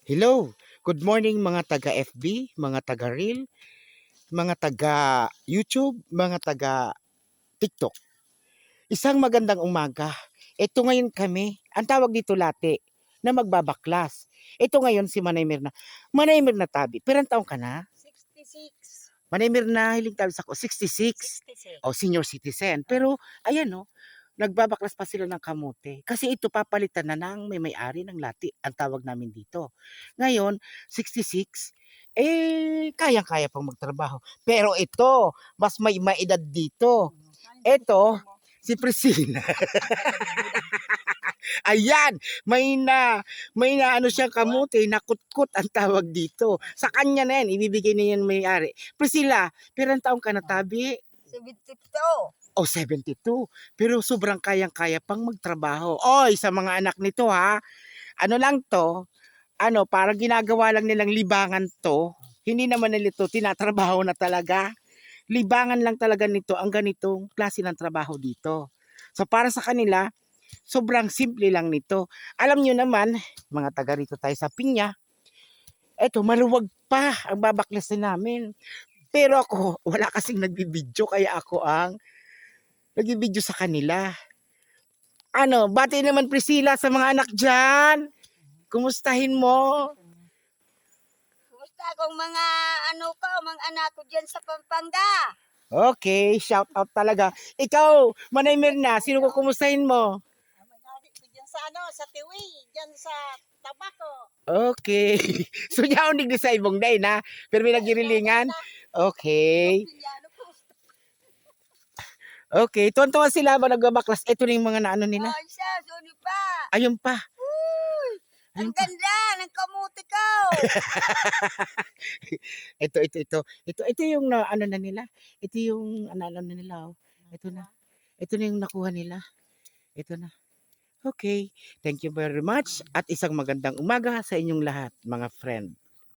Hello, good morning mga taga FB, mga taga Reel, mga taga YouTube, mga taga TikTok. Isang magandang umaga. Ito ngayon kami, ang tawag dito late, na magbabaklas. Ito ngayon si Manay Mirna. Manay Mirna Tabi, perang taong ka na? 66. Manay Mirna, hiling tabi sa ko, 66. 66. O senior citizen. Pero ayan o, nagbabaklas pa sila ng kamote. Kasi ito papalitan na ng may-ari ng lati, ang tawag namin dito. Ngayon, 66, kayang-kaya pang magtrabaho. Pero ito, mas may maedad dito. Ito, si Priscilla. Ayan, may na ano siyang kamote, nakutkot ang tawag dito. Sa kanya na yan, ibibigay na yan may-ari. Priscilla, pirang taong ka na tabi? 72. O 72. Pero sobrang kayang-kaya pang magtrabaho. Oy, sa mga anak nito ha, ano lang to, parang ginagawa lang nilang libangan to. Hindi naman nila ito tinatrabaho na talaga. Libangan lang talaga nito ang ganitong klase ng trabaho dito. So para sa kanila, sobrang simple lang nito. Alam nyo naman, mga taga rito tayo sa Pinya, eto maluwag pa ang babaklasin namin. Pero ako, wala kasing nagbibidyo kaya ako ang nagbibidyo sa kanila. Bati naman Priscilla sa mga anak dyan. Kumustahin mo? Kumusta akong mga mga anak ko dyan sa Pampanga? Okay, shout out talaga. Ikaw, Manay Mirna, sino ko kumustahin mo? Manari ko dyan sa sa Tiwi, dyan sa Tabako. Okay. So, yaon digdi sa ibong day na. Pero may nagirilingan. Okay. Okay. Tuwan-tuwan sila ba nagbabaklas? Ito na yung mga naano nila. Ay, siya, suni pa. Ayun pa. Uy, Ayun ang pa. ganda ng kamuti ko. Ito yung ano na nila. Ito yung ano na nila. Oh. Ito na. Ito na yung nakuha nila. Ito na. Okay. Thank you very much. At isang magandang umaga sa inyong lahat, mga friend.